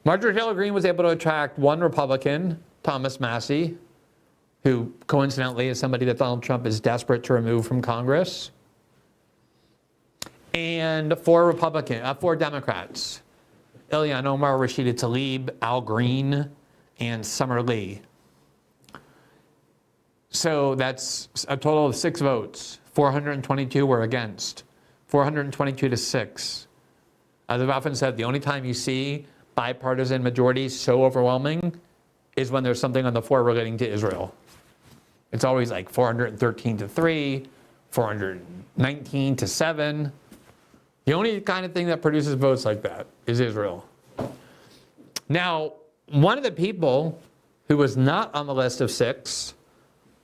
Marjorie Taylor Greene was able to attract one Republican, Thomas Massie, who coincidentally is somebody that Donald Trump is desperate to remove from Congress, and four Democrats, Ilhan Omar, Rashida Tlaib, Al Green, and Summer Lee. So that's a total of 6 votes. 422 were against. 422 to 6. As I've often said, the only time you see bipartisan majorities so overwhelming is when there's something on the floor relating to Israel. It's always like 413 to 3, 419 to 7. The only kind of thing that produces votes like that is Israel. Now, one of the people who was not on the list of 6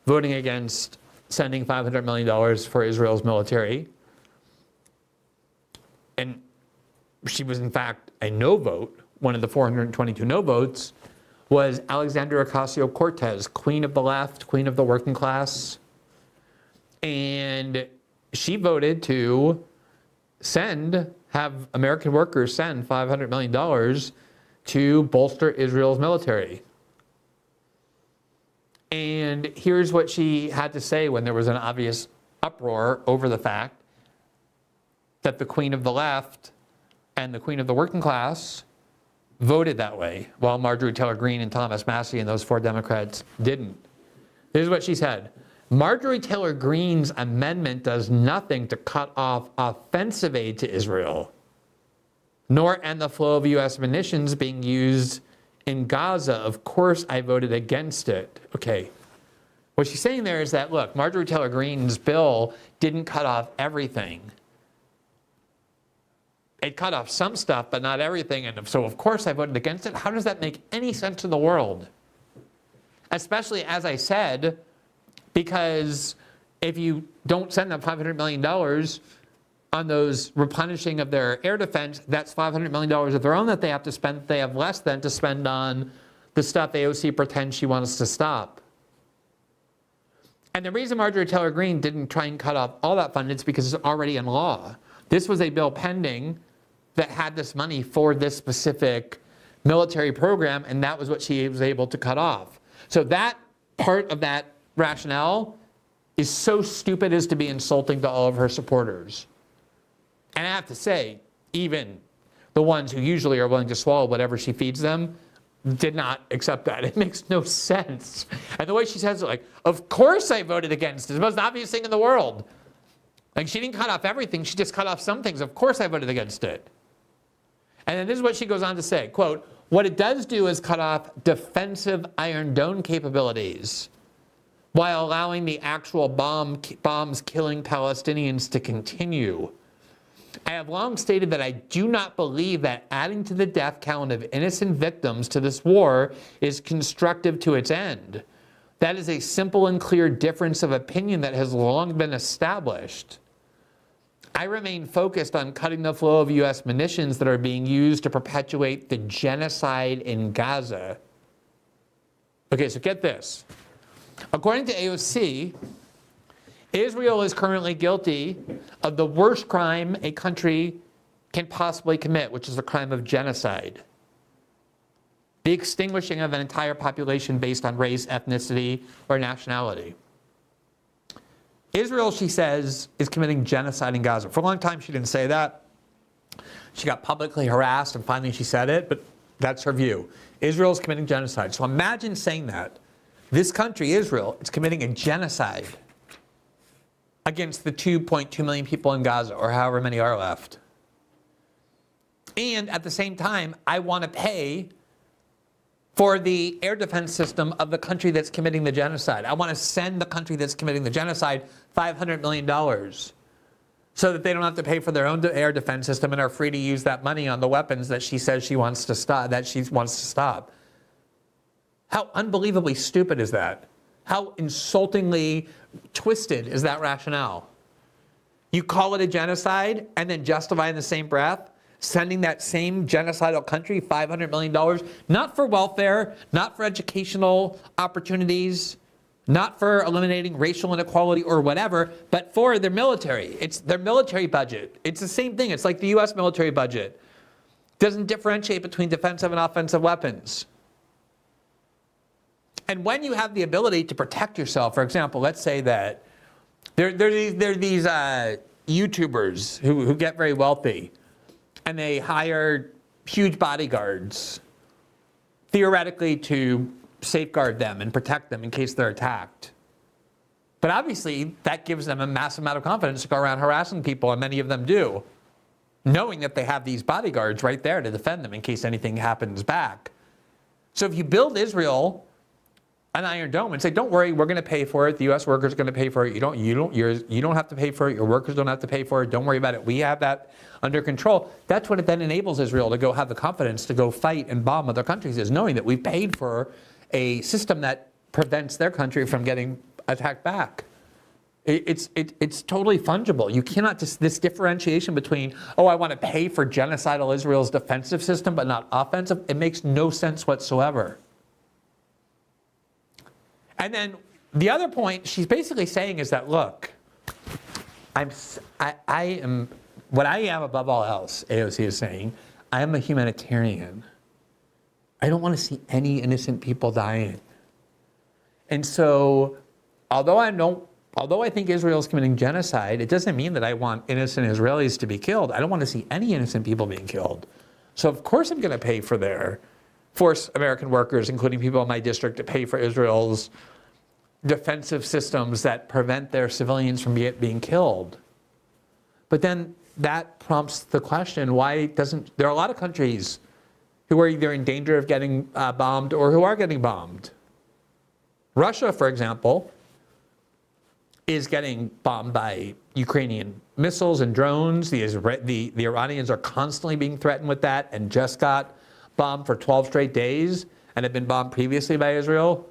voting against sending $500 million for Israel's military, and she was in fact a no vote, one of the 422 no votes, was Alexandria Ocasio-Cortez, queen of the left, queen of the working class. And she voted to have American workers send $500 million to bolster Israel's military. And here's what she had to say when there was an obvious uproar over the fact that the queen of the left and the queen of the working class voted that way, while Marjorie Taylor Greene and Thomas Massie and those 4 Democrats didn't. Here's what she said. Marjorie Taylor Greene's amendment does nothing to cut off offensive aid to Israel, nor end the flow of U.S. munitions being used in Gaza. Of course, I voted against it. Okay. What she's saying there is that, look, Marjorie Taylor Greene's bill didn't cut off everything. It cut off some stuff, but not everything. And so, of course, I voted against it. How does that make any sense in the world? Especially, as I said, because if you don't send them $500 million on those replenishing of their air defense, that's $500 million of their own that they have to spend. They have less than to spend on the stuff AOC pretends she wants to stop. And the reason Marjorie Taylor Greene didn't try and cut off all that funding is because it's already in law. This was a bill pending that had this money for this specific military program, and that was what she was able to cut off. So that part of that rationale is so stupid as to be insulting to all of her supporters. And I have to say, even the ones who usually are willing to swallow whatever she feeds them did not accept that. It makes no sense. And the way she says it, like, of course I voted against it. It's the most obvious thing in the world. Like, she didn't cut off everything. She just cut off some things. Of course I voted against it. And then this is what she goes on to say, quote, what it does do is cut off defensive Iron Dome capabilities while allowing the actual bombs killing Palestinians to continue. I have long stated that I do not believe that adding to the death count of innocent victims to this war is constructive to its end. That is a simple and clear difference of opinion that has long been established. I remain focused on cutting the flow of U.S. munitions that are being used to perpetuate the genocide in Gaza. Okay, so get this. According to AOC, Israel is currently guilty of the worst crime a country can possibly commit, which is the crime of genocide. The extinguishing of an entire population based on race, ethnicity, or nationality. Israel, she says, is committing genocide in Gaza. For a long time, she didn't say that. She got publicly harassed, and finally she said it, but that's her view. Israel is committing genocide. So imagine saying that. This country, Israel, is committing a genocide against the 2.2 million people in Gaza, or however many are left. And at the same time, I want to pay for the air defense system of the country that's committing the genocide. I want to send the country that's committing the genocide $500 million so that they don't have to pay for their own air defense system and are free to use that money on the weapons that she says she wants to stop. How unbelievably stupid is that? How insultingly twisted is that rationale? You call it a genocide and then justify in the same breath sending that same genocidal country $500 million, not for welfare, not for educational opportunities, not for eliminating racial inequality or whatever, but for their military. It's their military budget. It's the same thing. It's like the U.S. military budget. Doesn't differentiate between defensive and offensive weapons. And when you have the ability to protect yourself, for example, let's say that there are these YouTubers who get very wealthy, and they hire huge bodyguards, theoretically to safeguard them and protect them in case they're attacked. But obviously, that gives them a massive amount of confidence to go around harassing people, and many of them do, knowing that they have these bodyguards right there to defend them in case anything happens back. So if you build Israel an Iron Dome and say, don't worry, we're going to pay for it. The U.S. workers are going to pay for it. You don't have to pay for it. Your workers don't have to pay for it. Don't worry about it. We have that under control. That's what it then enables Israel to go have the confidence to go fight and bomb other countries, is knowing that we've paid for a system that prevents their country from getting attacked back. It's totally fungible. You cannot this differentiation between, oh, I want to pay for genocidal Israel's defensive system but not offensive. It makes no sense whatsoever. And then the other point she's basically saying is that, look, I am what I am above all else, AOC is saying, I am a humanitarian. I don't want to see any innocent people dying. And so, although I think Israel is committing genocide, it doesn't mean that I want innocent Israelis to be killed. I don't want to see any innocent people being killed. So of course I'm going to force American workers, including people in my district, to pay for Israel's defensive systems that prevent their civilians from being killed. But then that prompts the question, there are a lot of countries who are either in danger of getting bombed or who are getting bombed. Russia, for example, is getting bombed by Ukrainian missiles and drones. The Iranians are constantly being threatened with that and just got bombed for 12 straight days and have been bombed previously by Israel.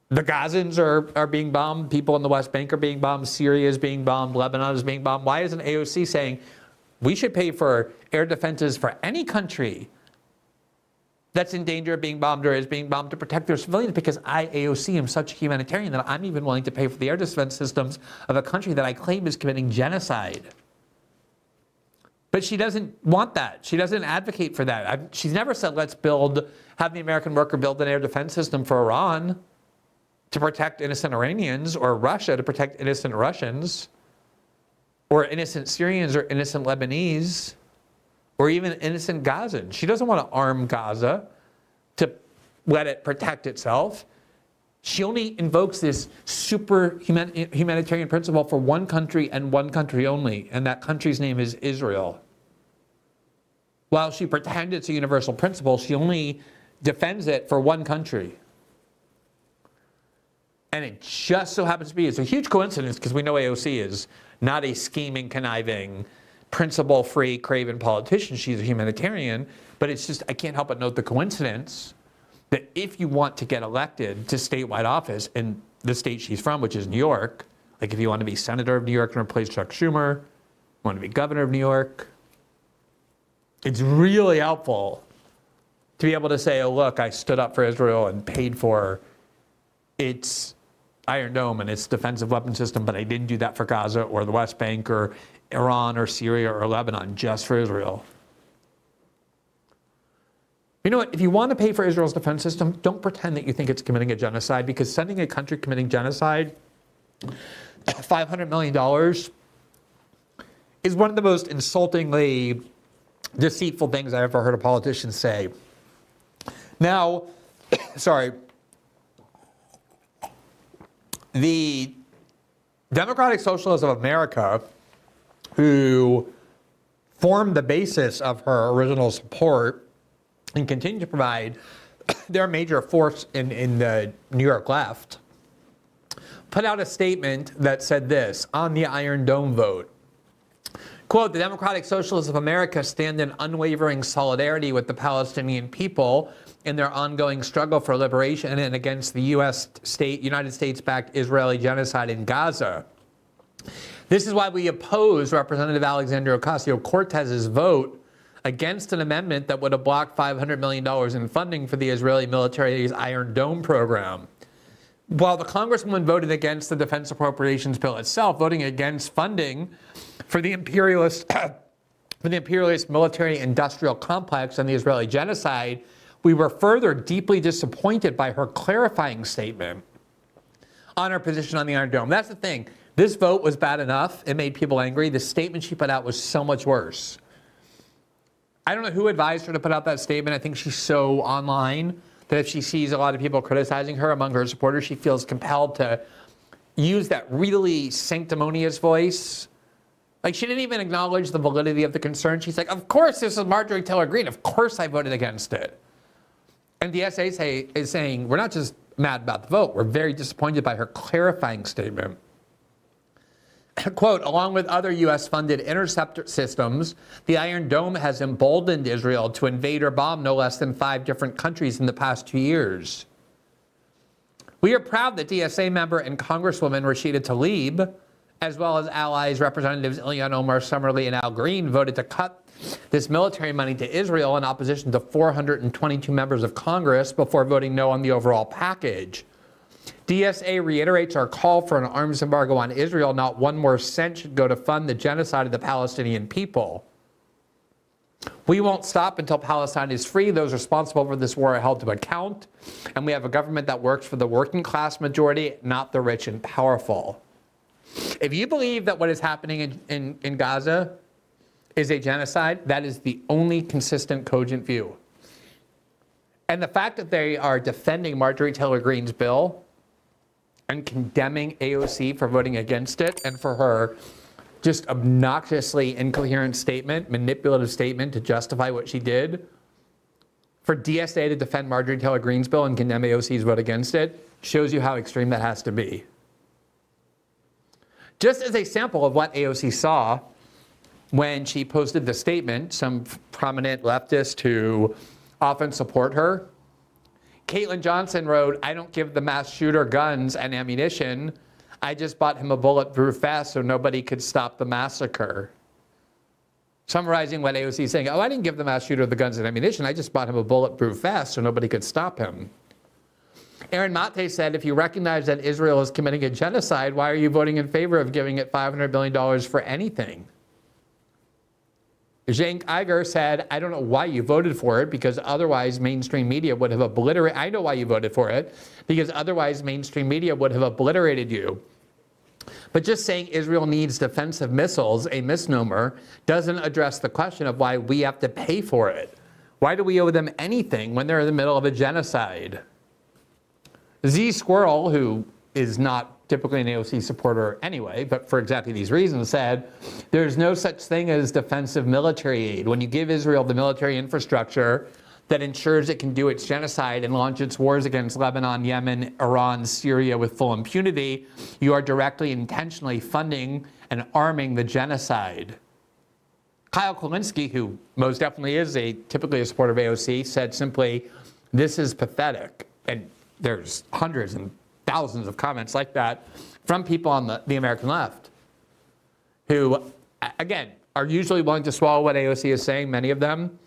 The Gazans are being bombed. People in the West Bank are being bombed. Syria is being bombed. Lebanon is being bombed. Why isn't AOC saying we should pay for air defenses for any country that's in danger of being bombed or is being bombed to protect their civilians? Because I, AOC, am such a humanitarian that I'm even willing to pay for the air defense systems of a country that I claim is committing genocide. But she doesn't want that. She doesn't advocate for that. She's never said, let's have the American worker build an air defense system for Iran to protect innocent Iranians, or Russia to protect innocent Russians, or innocent Syrians or innocent Lebanese, or even innocent Gazans. She doesn't want to arm Gaza to let it protect itself. She only invokes this super humanitarian principle for one country and one country only, and that country's name is Israel. While she pretends it's a universal principle, she only defends it for one country. And it just so happens to be, it's a huge coincidence because we know AOC is not a scheming, conniving, principle-free, craven politician. She's a humanitarian. But it's just, I can't help but note the coincidence that if you want to get elected to statewide office in the state she's from, which is New York, like if you want to be senator of New York and replace Chuck Schumer, want to be governor of New York, it's really helpful to be able to say, oh, look, I stood up for Israel and paid for its Iron Dome and its defensive weapon system, but I didn't do that for Gaza or the West Bank or Iran or Syria or Lebanon, just for Israel. You know what? If you want to pay for Israel's defense system, don't pretend that you think it's committing a genocide, because sending a country committing genocide $500 million is one of the most insultingly deceitful things I've ever heard a politician say. Now, the Democratic Socialists of America, who formed the basis of her original support and continue to provide their major force in the New York left, put out a statement that said this on the Iron Dome vote. Quote, the Democratic Socialists of America stand in unwavering solidarity with the Palestinian people in their ongoing struggle for liberation and against the United States-backed Israeli genocide in Gaza. This is why we oppose Representative Alexandria Ocasio-Cortez's vote against an amendment that would have blocked $500 million in funding for the Israeli military's Iron Dome program. While the Congresswoman voted against the defense appropriations bill itself, voting against funding for the imperialist from the imperialist military-industrial complex and the Israeli genocide, we were further deeply disappointed by her clarifying statement on her position on the Iron Dome. That's the thing. This vote was bad enough. It made people angry. The statement she put out was so much worse. I don't know who advised her to put out that statement. I think she's so online that if she sees a lot of people criticizing her among her supporters, she feels compelled to use that really sanctimonious voice. Like, she didn't even acknowledge the validity of the concern. She's like, of course this is Marjorie Taylor Greene. Of course I voted against it. And the DSA is saying, we're not just mad about the vote. We're very disappointed by her clarifying statement. Quote, along with other U.S.-funded interceptor systems, the Iron Dome has emboldened Israel to invade or bomb no less than 5 different countries in the past 2 years. We are proud that DSA member and Congresswoman Rashida Tlaib, as well as allies Representatives Ilhan Omar Summerly and Al Green, voted to cut this military money to Israel in opposition to 422 members of Congress before voting no on the overall package. DSA reiterates our call for an arms embargo on Israel. Not one more cent should go to fund the genocide of the Palestinian people. We won't stop until Palestine is free. Those responsible for this war are held to account. And we have a government that works for the working class majority, not the rich and powerful. If you believe that what is happening in Gaza is a genocide, that is the only consistent, cogent view. And the fact that they are defending Marjorie Taylor Greene's bill and condemning AOC for voting against it, and for her just obnoxiously incoherent statement, manipulative statement to justify what she did, for DSA to defend Marjorie Taylor Greene's bill and condemn AOC's vote against it, shows you how extreme that has to be. Just as a sample of what AOC saw when she posted the statement, some prominent leftist who often support her, Caitlin Johnson wrote, I don't give the mass shooter guns and ammunition. I just bought him a bulletproof vest so nobody could stop the massacre. Summarizing what AOC is saying, I didn't give the mass shooter the guns and ammunition. I just bought him a bulletproof vest so nobody could stop him. Aaron Mate said, if you recognize that Israel is committing a genocide, why are you voting in favor of giving it $500 billion for anything? Cenk Uygur said, I don't know why you voted for it, because otherwise mainstream media would have obliterated. I know why you voted for it, because otherwise mainstream media would have obliterated you. But just saying Israel needs defensive missiles, a misnomer, doesn't address the question of why we have to pay for it. Why do we owe them anything when they're in the middle of a genocide? Z Squirrel, who is not typically an AOC supporter anyway, but for exactly these reasons, said, there's no such thing as defensive military aid. When you give Israel the military infrastructure that ensures it can do its genocide and launch its wars against Lebanon, Yemen, Iran, Syria with full impunity, you are directly, intentionally funding and arming the genocide. Kyle Kulinski, who most definitely is typically a supporter of AOC, said simply, this is pathetic. And there's hundreds and thousands of comments like that from people on the American left who, again, are usually willing to swallow what AOC is saying, many of them.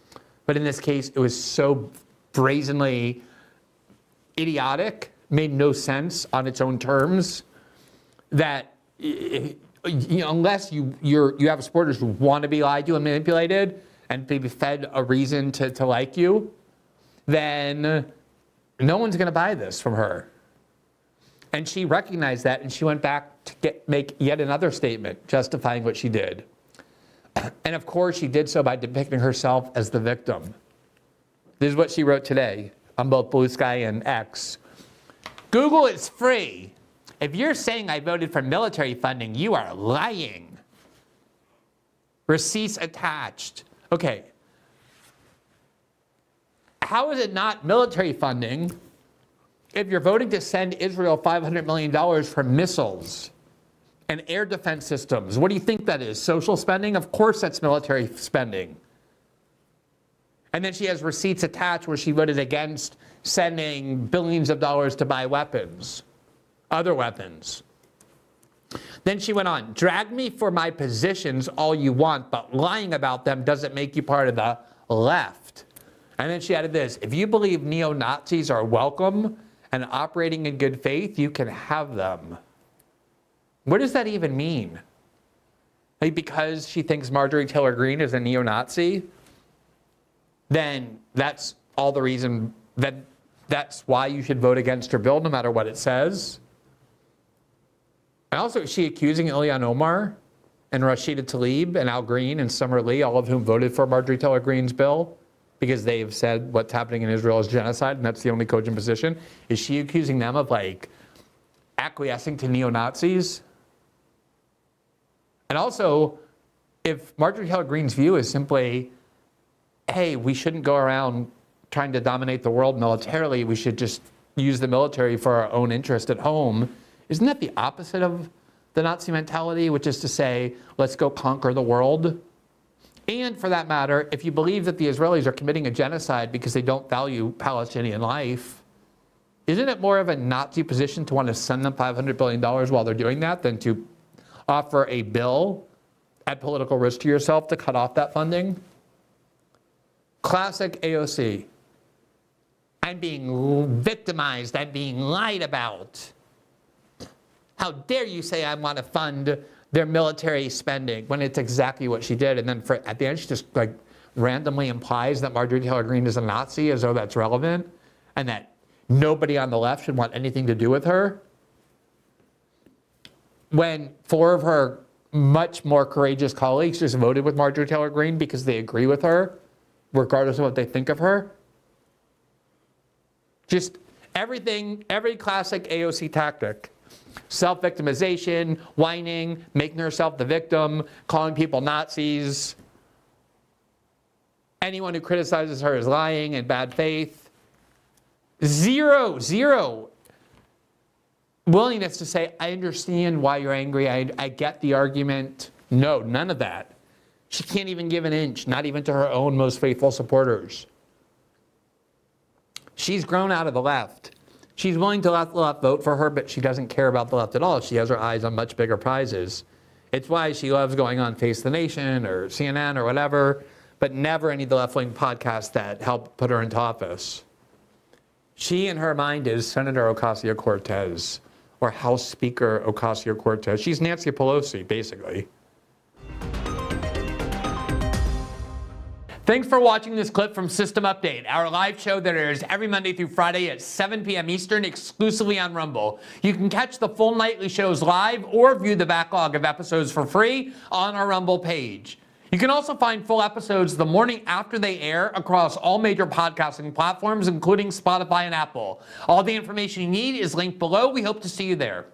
But in this case, it was so brazenly idiotic, made no sense on its own terms, that unless you have supporters who want to be lied to and manipulated and be fed a reason to like you, then no one's going to buy this from her. And she recognized that, and she went back to make yet another statement justifying what she did. And of course, she did so by depicting herself as the victim. This is what she wrote today on both Blue Sky and X. Google is free. If you're saying I voted for military funding, you are lying. Receipts attached. Okay. How is it not military funding if you're voting to send Israel $500 million for missiles and air defense systems? What do you think that is? Social spending? Of course that's military spending. And then she has receipts attached where she voted against sending billions of dollars to buy weapons, other weapons. Then she went on, drag me for my positions all you want, but lying about them doesn't make you part of the left. And then she added this, if you believe neo-Nazis are welcome and operating in good faith, you can have them. What does that even mean? like because she thinks Marjorie Taylor Greene is a neo-Nazi, then that's all the reason, that's why you should vote against her bill no matter what it says. And also, is she accusing Ilhan Omar and Rashida Tlaib and Al Green and Summer Lee, all of whom voted for Marjorie Taylor Greene's bill, because they've said what's happening in Israel is genocide, and that's the only cogent position? Is she accusing them of like acquiescing to neo-Nazis? And also, if Marjorie Taylor Greene's view is simply, hey, we shouldn't go around trying to dominate the world militarily, we should just use the military for our own interest at home, isn't that the opposite of the Nazi mentality, which is to say, let's go conquer the world? And for that matter, if you believe that the Israelis are committing a genocide because they don't value Palestinian life, isn't it more of a Nazi position to want to send them $500 billion while they're doing that than to offer a bill at political risk to yourself to cut off that funding? Classic AOC. I'm being victimized. I'm being lied about. How dare you say I want to fund their military spending when it's exactly what she did. And then at the end, she just like randomly implies that Marjorie Taylor Greene is a Nazi as though that's relevant and that nobody on the left should want anything to do with her. When 4 of her much more courageous colleagues just voted with Marjorie Taylor Greene because they agree with her, regardless of what they think of her. Just everything, every classic AOC tactic. Self-victimization, whining, making herself the victim, calling people Nazis. Anyone who criticizes her is lying and bad faith. Zero willingness to say, I understand why you're angry, I get the argument. No, none of that. She can't even give an inch, not even to her own most faithful supporters. She's grown out of the left. She's willing to let the left vote for her, but she doesn't care about the left at all. She has her eyes on much bigger prizes. It's why she loves going on Face the Nation or CNN or whatever, but never any of the left-wing podcasts that help put her into office. She, in her mind, is Senator Ocasio-Cortez or House Speaker Ocasio-Cortez. She's Nancy Pelosi, basically. Thanks for watching this clip from System Update, our live show that airs every Monday through Friday at 7 p.m. Eastern exclusively on Rumble. You can catch the full nightly shows live or view the backlog of episodes for free on our Rumble page. You can also find full episodes the morning after they air across all major podcasting platforms, including Spotify and Apple. All the information you need is linked below. We hope to see you there.